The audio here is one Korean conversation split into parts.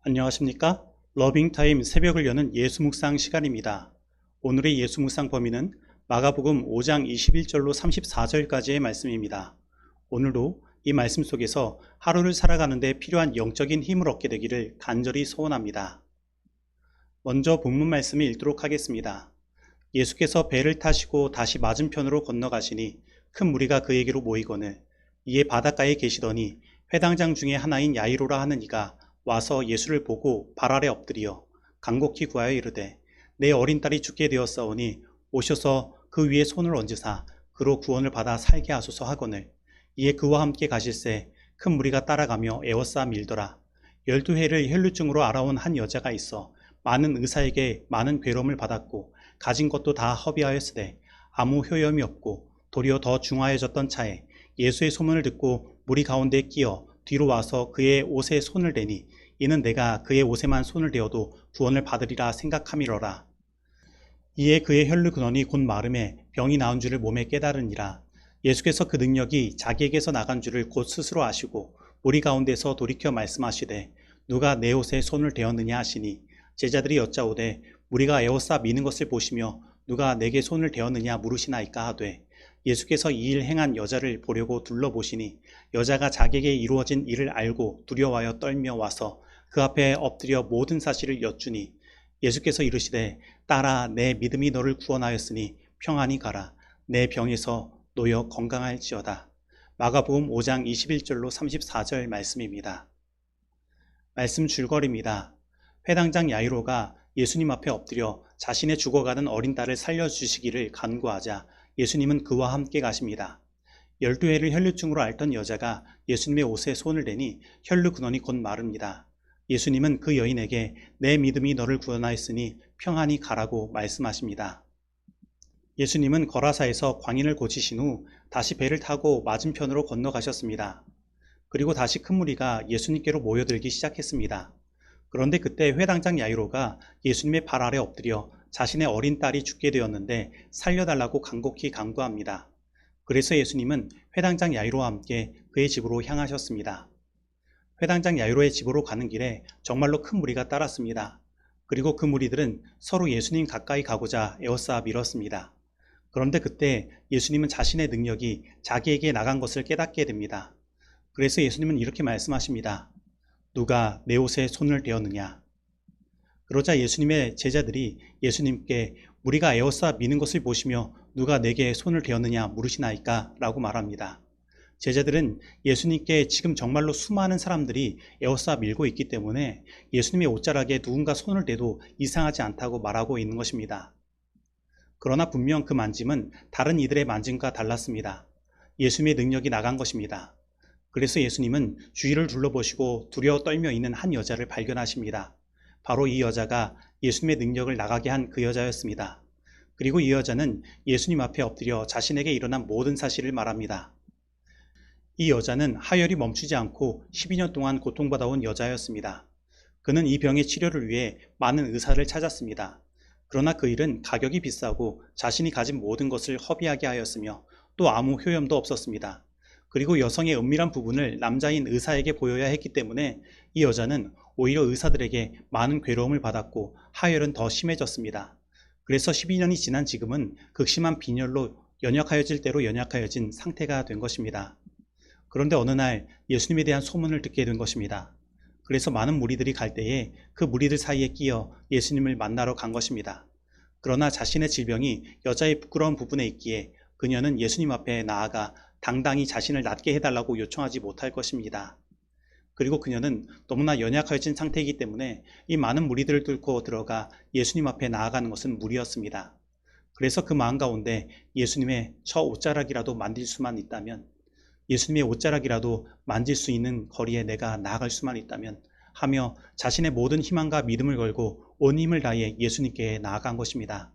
안녕하십니까? 러빙타임 새벽을 여는 예수묵상 시간입니다. 오늘의 예수묵상 범위는 마가복음 5장 21절로 34절까지의 말씀입니다. 오늘도 이 말씀 속에서 하루를 살아가는 데 필요한 영적인 힘을 얻게 되기를 간절히 소원합니다. 먼저 본문 말씀을 읽도록 하겠습니다. 예수께서 배를 타시고 다시 맞은편으로 건너가시니 큰 무리가 그에게로 모이거늘 이에 바닷가에 계시더니 회당장 중에 하나인 야이로라 하는 이가 와서 예수를 보고 발 아래 엎드려 간곡히 구하여 이르되 내 어린 딸이 죽게 되었사오니 오셔서 그 위에 손을 얹으사 그로 구원을 받아 살게 하소서 하거늘 이에 그와 함께 가실새 큰 무리가 따라가며 에워싸 밀더라. 12해를 혈루증으로 알아온 한 여자가 있어 많은 의사에게 많은 괴로움을 받았고 가진 것도 다 허비하였으되 아무 효염이 없고 도리어 더 중하여졌던 차에 예수의 소문을 듣고 무리 가운데 끼어 뒤로 와서 그의 옷에 손을 대니 이는 내가 그의 옷에만 손을 대어도 구원을 받으리라 생각함이러라. 이에 그의 혈루 근원이 곧 마름에 병이 나은 줄을 몸에 깨달으니라. 예수께서 그 능력이 자기에게서 나간 줄을 곧 스스로 아시고 무리 가운데서 돌이켜 말씀하시되 누가 내 옷에 손을 대었느냐 하시니 제자들이 여짜오되 무리가 에워싸 미는 것을 보시며 누가 내게 손을 대었느냐 물으시나이까 하되 예수께서 이 일 행한 여자를 보려고 둘러보시니 여자가 자기에게 이루어진 일을 알고 두려워하여 떨며 와서 그 앞에 엎드려 모든 사실을 여쭈니 예수께서 이르시되 딸아 내 믿음이 너를 구원하였으니 평안히 가라 내 병에서 놓여 건강할지어다. 마가복음 5장 21절로 34절 말씀입니다. 말씀 줄거리입니다. 회당장 야이로가 예수님 앞에 엎드려 자신의 죽어가는 어린 딸을 살려주시기를 간구하자 예수님은 그와 함께 가십니다. 12해를 혈루증으로 앓던 여자가 예수님의 옷에 손을 대니 혈루 근원이 곧 마릅니다. 예수님은 그 여인에게 내 믿음이 너를 구원하였으니 평안히 가라고 말씀하십니다. 예수님은 거라사에서 광인을 고치신 후 다시 배를 타고 맞은편으로 건너가셨습니다. 그리고 다시 큰 무리가 예수님께로 모여들기 시작했습니다. 그런데 그때 회당장 야이로가 예수님의 발 아래 엎드려 자신의 어린 딸이 죽게 되었는데 살려달라고 간곡히 간구합니다. 그래서 예수님은 회당장 야이로와 함께 그의 집으로 향하셨습니다. 회당장 야이로의 집으로 가는 길에 정말로 큰 무리가 따랐습니다. 그리고 그 무리들은 서로 예수님 가까이 가고자 에워싸 밀었습니다. 그런데 그때 예수님은 자신의 능력이 자기에게 나간 것을 깨닫게 됩니다. 그래서 예수님은 이렇게 말씀하십니다. 누가 내 옷에 손을 대었느냐? 그러자 예수님의 제자들이 예수님께 무리가 에워싸 미는 것을 보시며 누가 내게 손을 대었느냐 물으시나이까? 라고 말합니다. 제자들은 예수님께 지금 정말로 수많은 사람들이 에워싸 밀고 있기 때문에 예수님의 옷자락에 누군가 손을 대도 이상하지 않다고 말하고 있는 것입니다. 그러나 분명 그 만짐은 다른 이들의 만짐과 달랐습니다. 예수님의 능력이 나간 것입니다. 그래서 예수님은 주위를 둘러보시고 두려워 떨며 있는 한 여자를 발견하십니다. 바로 이 여자가 예수님의 능력을 나가게 한 그 여자였습니다. 그리고 이 여자는 예수님 앞에 엎드려 자신에게 일어난 모든 사실을 말합니다. 이 여자는 하혈이 멈추지 않고 12년 동안 고통받아온 여자였습니다. 그는 이 병의 치료를 위해 많은 의사를 찾았습니다. 그러나 그 일은 가격이 비싸고 자신이 가진 모든 것을 허비하게 하였으며 또 아무 효험도 없었습니다. 그리고 여성의 은밀한 부분을 남자인 의사에게 보여야 했기 때문에 이 여자는 오히려 의사들에게 많은 괴로움을 받았고 하혈은 더 심해졌습니다. 그래서 12년이 지난 지금은 극심한 빈혈로 연약하여질 대로 연약하여진 상태가 된 것입니다. 그런데 어느 날 예수님에 대한 소문을 듣게 된 것입니다. 그래서 많은 무리들이 갈 때에 그 무리들 사이에 끼어 예수님을 만나러 간 것입니다. 그러나 자신의 질병이 여자의 부끄러운 부분에 있기에 그녀는 예수님 앞에 나아가 당당히 자신을 낫게 해달라고 요청하지 못할 것입니다. 그리고 그녀는 너무나 연약해진 상태이기 때문에 이 많은 무리들을 뚫고 들어가 예수님 앞에 나아가는 것은 무리였습니다. 그래서 그 마음 가운데 예수님의 저 옷자락이라도 만질 수만 있다면, 예수님의 옷자락이라도 만질 수 있는 거리에 내가 나아갈 수만 있다면 하며 자신의 모든 희망과 믿음을 걸고 온 힘을 다해 예수님께 나아간 것입니다.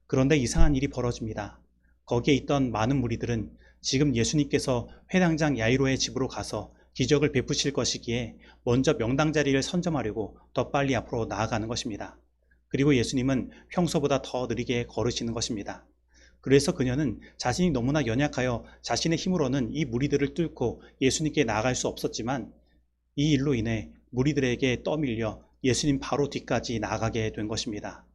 그런데 이상한 일이 벌어집니다. 거기에 있던 많은 무리들은 지금 예수님께서 회당장 야이로의 집으로 가서 기적을 베푸실 것이기에 먼저 명당 자리를 선점하려고 더 빨리 앞으로 나아가는 것입니다. 그리고 예수님은 평소보다 더 느리게 걸으시는 것입니다. 그래서 그녀는 자신이 너무나 연약하여 자신의 힘으로는 이 무리들을 뚫고 예수님께 나아갈 수 없었지만 이 일로 인해 무리들에게 떠밀려 예수님 바로 뒤까지 나아가게 된 것입니다.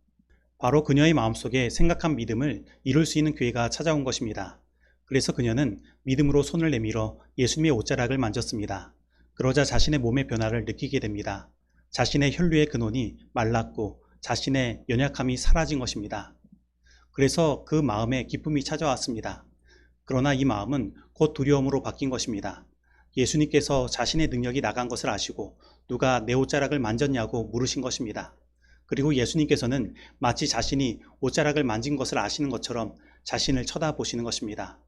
바로 그녀의 마음속에 생각한 믿음을 이룰 수 있는 기회가 찾아온 것입니다. 그래서 그녀는 믿음으로 손을 내밀어 예수님의 옷자락을 만졌습니다. 그러자 자신의 몸의 변화를 느끼게 됩니다. 자신의 혈류의 근원이 말랐고 자신의 연약함이 사라진 것입니다. 그래서 그 마음에 기쁨이 찾아왔습니다. 그러나 이 마음은 곧 두려움으로 바뀐 것입니다. 예수님께서 자신의 능력이 나간 것을 아시고 누가 내 옷자락을 만졌냐고 물으신 것입니다. 그리고 예수님께서는 마치 자신이 옷자락을 만진 것을 아시는 것처럼 자신을 쳐다보시는 것입니다.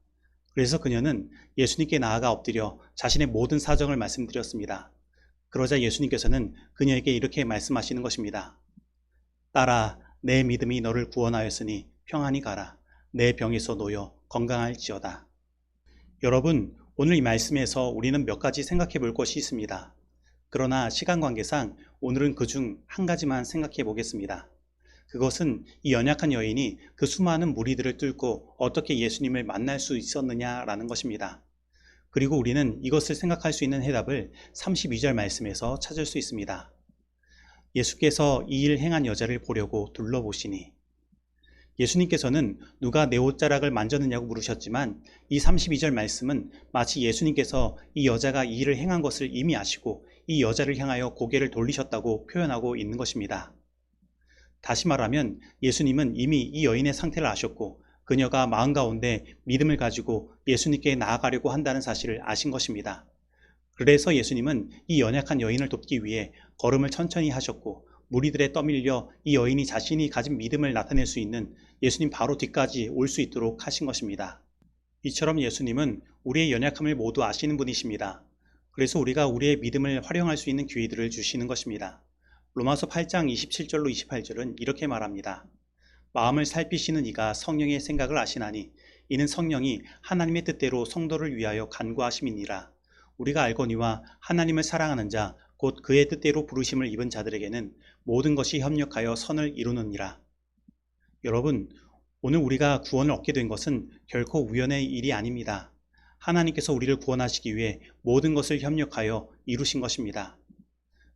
그래서 그녀는 예수님께 나아가 엎드려 자신의 모든 사정을 말씀드렸습니다. 그러자 예수님께서는 그녀에게 이렇게 말씀하시는 것입니다. 딸아, 내 믿음이 너를 구원하였으니 평안히 가라. 내 병에서 놓여 건강할지어다. 여러분, 오늘 이 말씀에서 우리는 몇 가지 생각해 볼 것이 있습니다. 그러나 시간 관계상 오늘은 그중 한 가지만 생각해 보겠습니다. 그것은 이 연약한 여인이 그 수많은 무리들을 뚫고 어떻게 예수님을 만날 수 있었느냐라는 것입니다. 그리고 우리는 이것을 생각할 수 있는 해답을 32절 말씀에서 찾을 수 있습니다. 예수께서 이 일 행한 여자를 보려고 둘러보시니. 예수님께서는 누가 내 옷자락을 만졌느냐고 물으셨지만 이 32절 말씀은 마치 예수님께서 이 여자가 이 일을 행한 것을 이미 아시고 이 여자를 향하여 고개를 돌리셨다고 표현하고 있는 것입니다. 다시 말하면 예수님은 이미 이 여인의 상태를 아셨고 그녀가 마음 가운데 믿음을 가지고 예수님께 나아가려고 한다는 사실을 아신 것입니다. 그래서 예수님은 이 연약한 여인을 돕기 위해 걸음을 천천히 하셨고 무리들에 떠밀려 이 여인이 자신이 가진 믿음을 나타낼 수 있는 예수님 바로 뒤까지 올 수 있도록 하신 것입니다. 이처럼 예수님은 우리의 연약함을 모두 아시는 분이십니다. 그래서 우리가 우리의 믿음을 활용할 수 있는 기회들을 주시는 것입니다. 로마서 8장 27절로 28절은 이렇게 말합니다. 마음을 살피시는 이가 성령의 생각을 아시나니 이는 성령이 하나님의 뜻대로 성도를 위하여 간구하심이니라. 우리가 알거니와 하나님을 사랑하는 자 곧 그의 뜻대로 부르심을 입은 자들에게는 모든 것이 협력하여 선을 이루느니라. 여러분, 오늘 우리가 구원을 얻게 된 것은 결코 우연의 일이 아닙니다. 하나님께서 우리를 구원하시기 위해 모든 것을 협력하여 이루신 것입니다.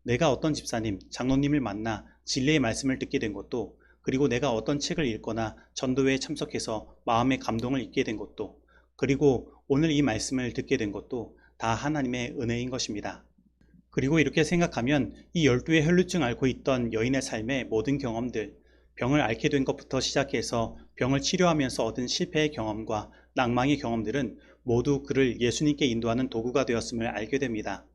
내가 어떤 집사님, 장로님을 만나 진리의 말씀을 듣게 된 것도, 그리고 내가 어떤 책을 읽거나 전도회에 참석해서 마음의 감동을 잊게 된 것도, 그리고 오늘 이 말씀을 듣게 된 것도 다 하나님의 은혜인 것입니다. 그리고 이렇게 생각하면 이 12의 혈루증 앓고 있던 여인의 삶의 모든 경험들, 병을 앓게 된 것부터 시작해서 병을 치료하면서 얻은 실패의 경험과 낭망의 경험들은 모두 그를 예수님께 인도하는 도구가 되었음을 알게 됩니다.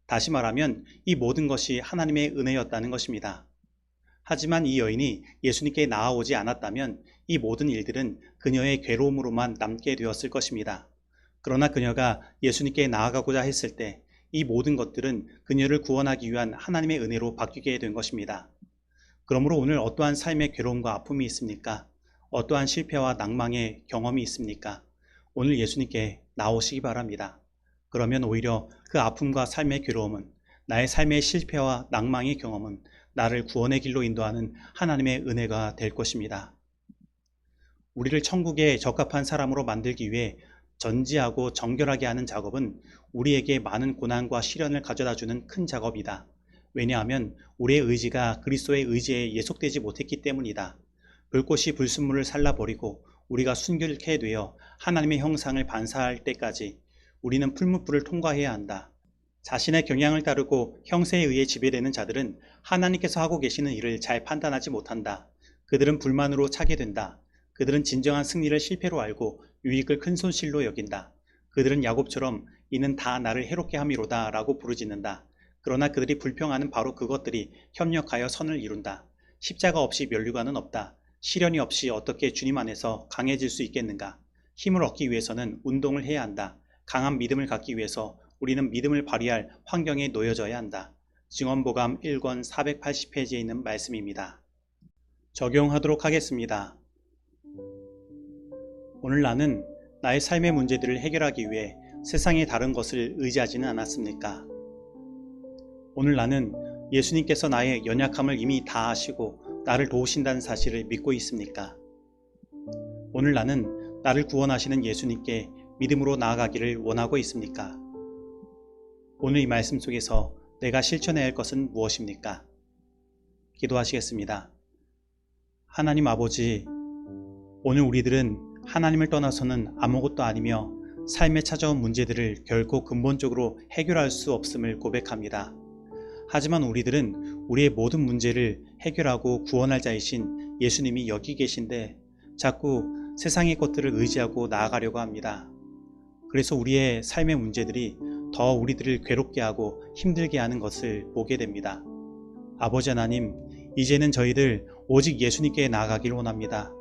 다시 말하면 이 모든 것이 하나님의 은혜였다는 것입니다. 하지만 이 여인이 예수님께 나아오지 않았다면 이 모든 일들은 그녀의 괴로움으로만 남게 되었을 것입니다. 그러나 그녀가 예수님께 나아가고자 했을 때 이 모든 것들은 그녀를 구원하기 위한 하나님의 은혜로 바뀌게 된 것입니다. 그러므로 오늘 어떠한 삶의 괴로움과 아픔이 있습니까? 어떠한 실패와 낭망의 경험이 있습니까? 오늘 예수님께 나오시기 바랍니다. 그러면 오히려 그 아픔과 삶의 괴로움은, 나의 삶의 실패와 낭망의 경험은 나를 구원의 길로 인도하는 하나님의 은혜가 될 것입니다. 우리를 천국에 적합한 사람으로 만들기 위해 전지하고 정결하게 하는 작업은 우리에게 많은 고난과 시련을 가져다주는 큰 작업이다. 왜냐하면 우리의 의지가 그리스도의 의지에 예속되지 못했기 때문이다. 불꽃이 불순물을 살라버리고 우리가 순결케 되어 하나님의 형상을 반사할 때까지 우리는 풀무불을 통과해야 한다. 자신의 경향을 따르고 형세에 의해 지배되는 자들은 하나님께서 하고 계시는 일을 잘 판단하지 못한다. 그들은 불만으로 차게 된다. 그들은 진정한 승리를 실패로 알고 유익을 큰 손실로 여긴다. 그들은 야곱처럼 이는 다 나를 해롭게 함이로다 라고 부르짖는다. 그러나 그들이 불평하는 바로 그것들이 협력하여 선을 이룬다. 십자가 없이 면류관은 없다. 시련이 없이 어떻게 주님 안에서 강해질 수 있겠는가? 힘을 얻기 위해서는 운동을 해야 한다. 강한 믿음을 갖기 위해서 우리는 믿음을 발휘할 환경에 놓여져야 한다. 증언보감 1권 480페이지에 있는 말씀입니다. 적용하도록 하겠습니다. 오늘 나는 나의 삶의 문제들을 해결하기 위해 세상의 다른 것을 의지하지는 않았습니까? 오늘 나는 예수님께서 나의 연약함을 이미 다 아시고 나를 도우신다는 사실을 믿고 있습니까? 오늘 나는 나를 구원하시는 예수님께 믿음으로 나아가기를 원하고 있습니까? 오늘 이 말씀 속에서 내가 실천해야 할 것은 무엇입니까? 기도하시겠습니다. 하나님 아버지, 오늘 우리들은 하나님을 떠나서는 아무것도 아니며 삶에 찾아온 문제들을 결코 근본적으로 해결할 수 없음을 고백합니다. 하지만 우리들은 우리의 모든 문제를 해결하고 구원할 자이신 예수님이 여기 계신데 자꾸 세상의 것들을 의지하고 나아가려고 합니다. 그래서 우리의 삶의 문제들이 더 우리들을 괴롭게 하고 힘들게 하는 것을 보게 됩니다. 아버지 하나님, 이제는 저희들 오직 예수님께 나아가길 원합니다.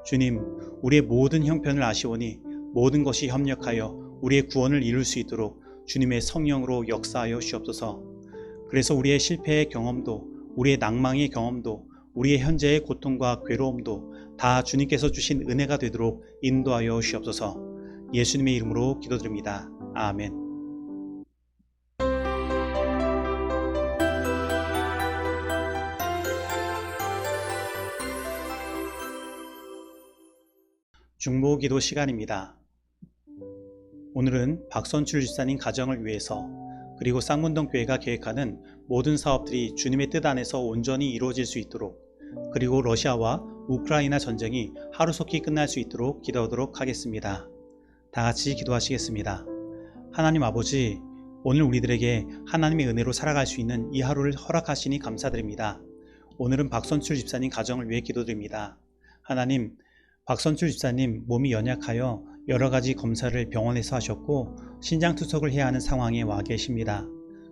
주님, 우리의 모든 형편을 아시오니 모든 것이 협력하여 우리의 구원을 이룰 수 있도록 주님의 성령으로 역사하여 주옵소서. 그래서 우리의 실패의 경험도, 우리의 낭망의 경험도, 우리의 현재의 고통과 괴로움도 다 주님께서 주신 은혜가 되도록 인도하여 주옵소서. 예수님의 이름으로 기도드립니다. 아멘. 중보기도 시간입니다. 오늘은 박선출 집사님 가정을 위해서 그리고 쌍문동 교회가 계획하는 모든 사업들이 주님의 뜻 안에서 온전히 이루어질 수 있도록 그리고 러시아와 우크라이나 전쟁이 하루속히 끝날 수 있도록 기도하도록 하겠습니다. 다 같이 기도하시겠습니다. 하나님 아버지, 오늘 우리들에게 하나님의 은혜로 살아갈 수 있는 이 하루를 허락하시니 감사드립니다. 오늘은 박선출 집사님 가정을 위해 기도드립니다. 하나님, 박선출 집사님 몸이 연약하여 여러가지 검사를 병원에서 하셨고 신장투석을 해야 하는 상황에 와 계십니다.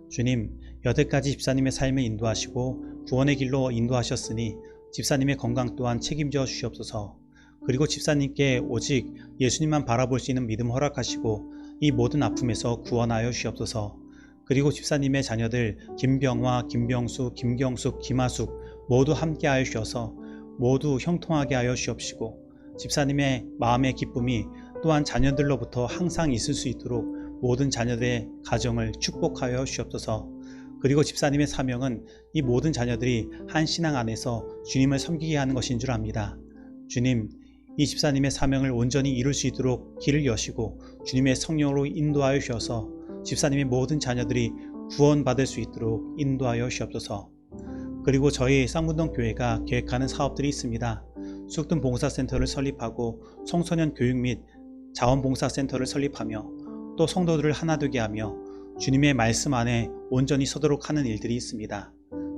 주님, 여태까지 집사님의 삶을 인도하시고 구원의 길로 인도하셨으니 집사님의 건강 또한 책임져 주시옵소서. 그리고 집사님께 오직 예수님만 바라볼 수 있는 믿음 허락하시고 이 모든 아픔에서 구원하여 주시옵소서. 그리고 집사님의 자녀들 김병화, 김병수, 김경숙, 김하숙 모두 함께하여 주셔서 모두 형통하게 하여 주옵시고 집사님의 마음의 기쁨이 또한 자녀들로부터 항상 있을 수 있도록 모든 자녀들의 가정을 축복하여 주옵소서. 그리고 집사님의 사명은 이 모든 자녀들이 한 신앙 안에서 주님을 섬기게 하는 것인 줄 압니다. 주님, 이 집사님의 사명을 온전히 이룰 수 있도록 길을 여시고 주님의 성령으로 인도하여 주셔서 집사님의 모든 자녀들이 구원받을 수 있도록 인도하여 주옵소서. 그리고 저희 쌍문동 교회가 계획하는 사업들이 있습니다. 쑥든 봉사센터를 설립하고 청소년 교육 및 자원봉사센터를 설립하며 또 성도들을 하나 되게 하며 주님의 말씀 안에 온전히 서도록 하는 일들이 있습니다.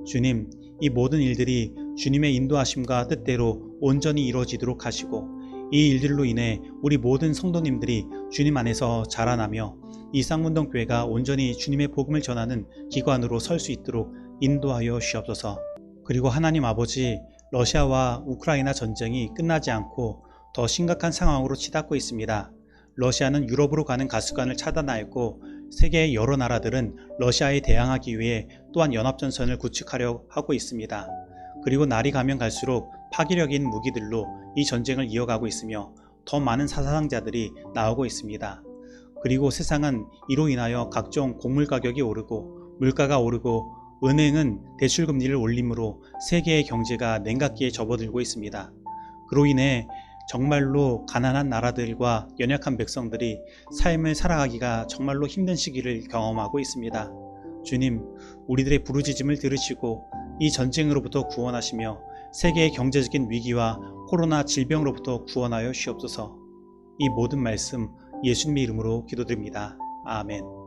주님, 이 모든 일들이 주님의 인도하심과 뜻대로 온전히 이루어지도록 하시고 이 일들로 인해 우리 모든 성도님들이 주님 안에서 자라나며 이 쌍문동 교회가 온전히 주님의 복음을 전하는 기관으로 설 수 있도록 인도하여 주옵소서. 그리고 하나님 아버지, 러시아와 우크라이나 전쟁이 끝나지 않고 더 심각한 상황으로 치닫고 있습니다. 러시아는 유럽으로 가는 가스관을 차단하였고 세계의 여러 나라들은 러시아에 대항하기 위해 또한 연합전선을 구축하려 하고 있습니다. 그리고 날이 가면 갈수록 파괴력 있는 무기들로 이 전쟁을 이어가고 있으며 더 많은 사상자들이 나오고 있습니다. 그리고 세상은 이로 인하여 각종 곡물 가격이 오르고 물가가 오르고 은행은 대출금리를 올림으로 세계의 경제가 냉각기에 접어들고 있습니다. 그로 인해 정말로 가난한 나라들과 연약한 백성들이 삶을 살아가기가 정말로 힘든 시기를 경험하고 있습니다. 주님, 우리들의 부르짖음을 들으시고 이 전쟁으로부터 구원하시며 세계의 경제적인 위기와 코로나 질병으로부터 구원하여 주옵소서. 이 모든 말씀 예수님의 이름으로 기도드립니다. 아멘.